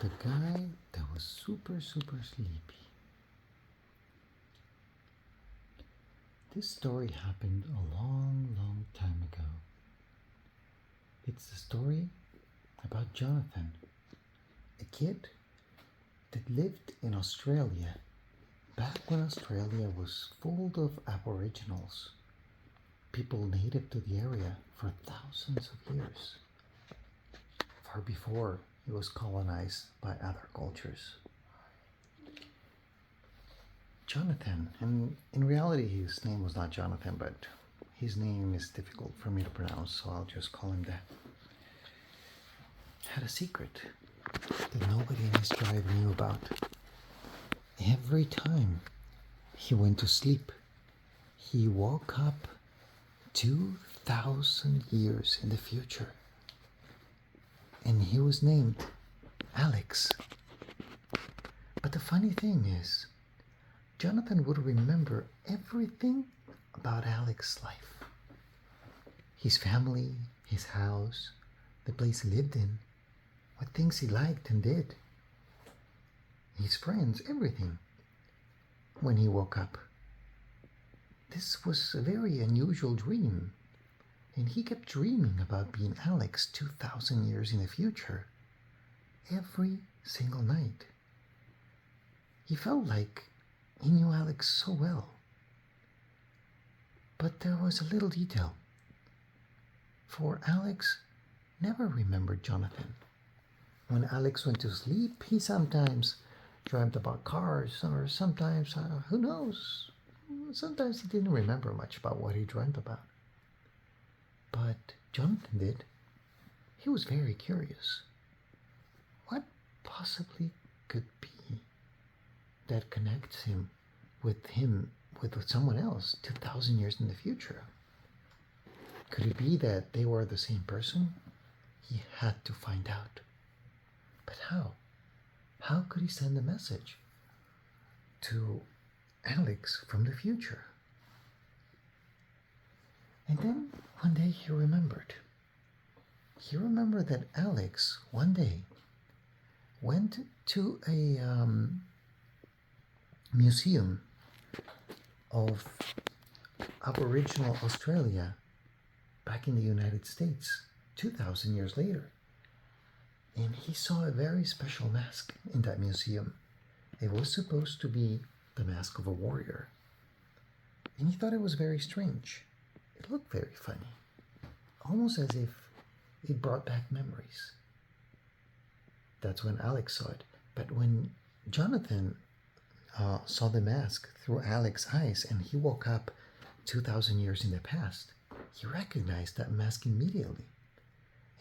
The guy that was super, super sleepy. This story happened a long, long time ago. It's the story about Jonathan, a kid that lived in Australia back when Australia was full of Aboriginals, people native to the area for thousands of years, far before it was colonized by other cultures. Jonathan, and in reality his name was not Jonathan, but his name is difficult for me to pronounce, so I'll just call him that, had a secret that nobody in his tribe knew about. Every time he went to sleep, he woke up 2,000 years in the future, and he was named Alex. But the funny thing is, Jonathan would remember everything about Alex's life. His family, his house, the place he lived in, what things he liked and did, his friends, everything. When he woke up, this was a very unusual dream, and he kept dreaming about being Alex 2,000 years in the future, every single night. He felt like he knew Alex so well. But there was a little detail, for Alex never remembered Jonathan. When Alex went to sleep, he sometimes dreamt about cars, or sometimes, who knows, sometimes he didn't remember much about what he dreamt about. But Jonathan did. He was very curious. What possibly could be that connects him with someone else 2,000 years in the future? Could it be that they were the same person? He had to find out. But how? How could he send a message to Alex from the future? And then one day he remembered. He remembered that Alex one day went to a museum of Aboriginal Australia back in the United States 2,000 years later. And he saw a very special mask in that museum. It was supposed to be the mask of a warrior. And he thought it was very strange. It looked very funny, almost as if it brought back memories. That's when Alex saw it. But when Jonathan saw the mask through Alex's eyes and he woke up 2,000 years in the past, he recognized that mask immediately.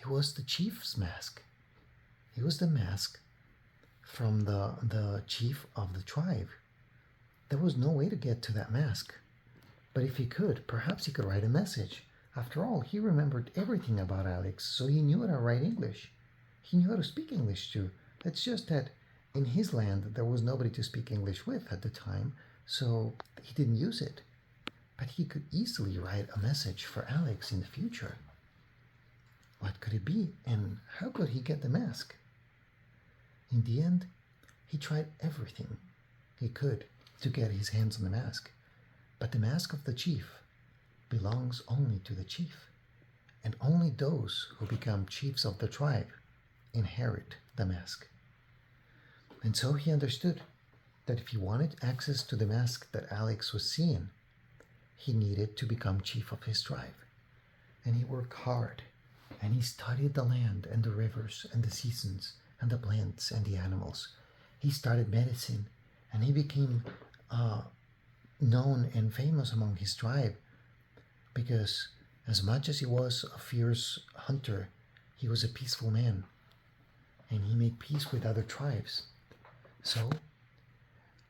It was the chief's mask. It was the mask from the chief of the tribe. There was no way to get to that mask. But if he could, perhaps he could write a message. After all, he remembered everything about Alex, so he knew how to write English. He knew how to speak English too. It's just that in his land, there was nobody to speak English with at the time, so he didn't use it. But he could easily write a message for Alex in the future. What could it be, and how could he get the mask? In the end, he tried everything he could to get his hands on the mask. But the mask of the chief belongs only to the chief, and only those who become chiefs of the tribe inherit the mask. And so he understood that if he wanted access to the mask that Alex was seeing, he needed to become chief of his tribe. And he worked hard, and he studied the land and the rivers and the seasons and the plants and the animals. He started medicine, and he became known and famous among his tribe, because as much as he was a fierce hunter, he was a peaceful man, and he made peace with other tribes. So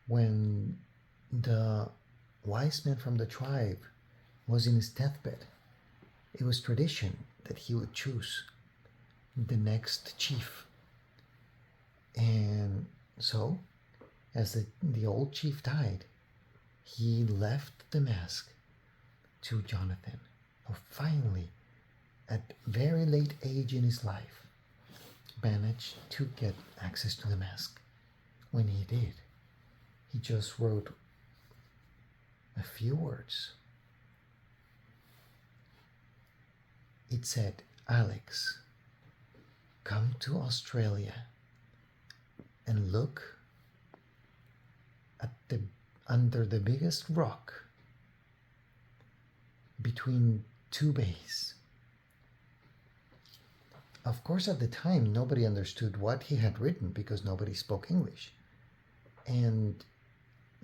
when the wise man from the tribe was in his deathbed, it was tradition that he would choose the next chief. And so, as the old chief died, he left the mask to Jonathan, who finally, at very late age in his life, managed to get access to the mask. When he did, he just wrote a few words. It said, "Alex, come to Australia and look at under the biggest rock between two bays." Of course, at the time, nobody understood what he had written because nobody spoke English. And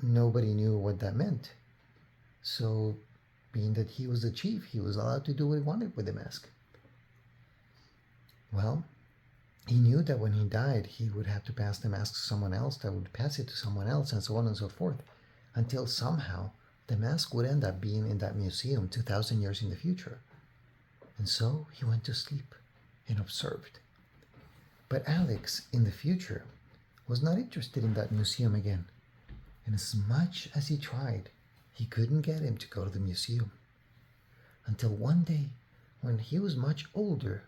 nobody knew what that meant. So, being that he was the chief, he was allowed to do what he wanted with the mask. Well, he knew that when he died, he would have to pass the mask to someone else that would pass it to someone else, and so on and so forth, until somehow the mask would end up being in that museum 2,000 years in the future. And so he went to sleep and observed. But Alex, in the future, was not interested in that museum again. And as much as he tried, he couldn't get him to go to the museum. Until one day, when he was much older,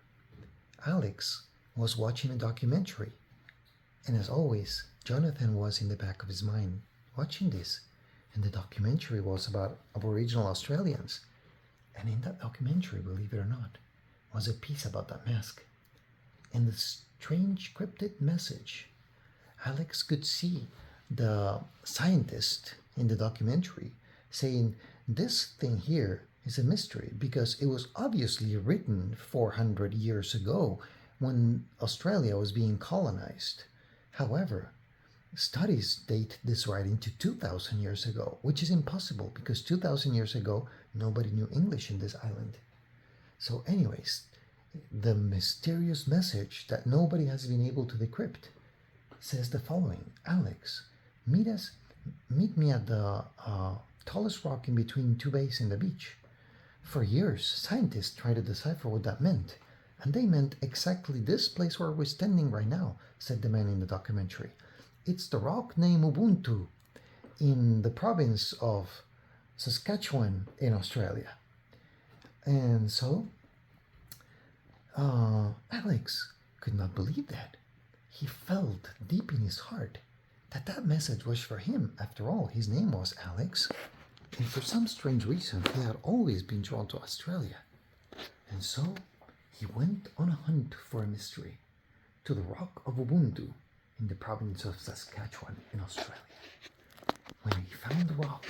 Alex was watching a documentary. And as always, Jonathan was in the back of his mind watching this. And the documentary was about Aboriginal Australians. And in that documentary, believe it or not, was a piece about that mask. And the strange cryptic message, Alex could see the scientist in the documentary saying, "This thing here is a mystery because it was obviously written 400 years ago when Australia was being colonized. However, studies date this writing to 2,000 years ago, which is impossible because 2,000 years ago, nobody knew English in this island." So anyways, the mysterious message that nobody has been able to decrypt says the following: "Alex, meet me at the tallest rock in between two bays in the beach." For years, scientists tried to decipher what that meant, and they meant exactly this place where we're standing right now, said the man in the documentary. "It's the rock named Ubuntu in the province of Saskatchewan in Australia." And so Alex could not believe that. He felt deep in his heart that that message was for him. After all, his name was Alex, and for some strange reason, he had always been drawn to Australia. And so he went on a hunt for a mystery to the Rock of Ubuntu in the province of Saskatchewan in Australia. When he found the rock,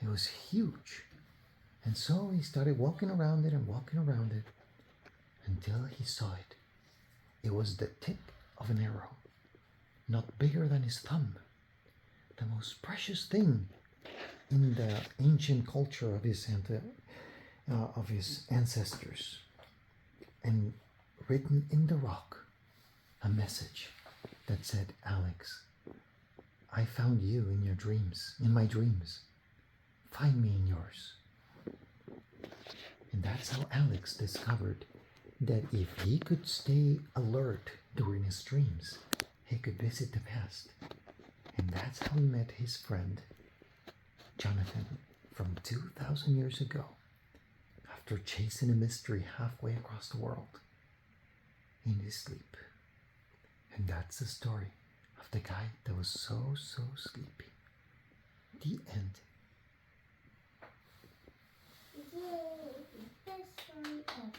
it was huge. And so he started walking around it and walking around it until he saw it. It was the tip of an arrow, not bigger than his thumb, the most precious thing in the ancient culture of his ancestors. And written in the rock, a message that said, "Alex, I found you in your dreams, in my dreams. Find me in yours." And that's how Alex discovered that if he could stay alert during his dreams, he could visit the past. And that's how he met his friend, Jonathan, from 2,000 years ago, after chasing a mystery halfway across the world in his sleep. And that's the story of the guy that was so sleepy. The end. Yay! Best story ever.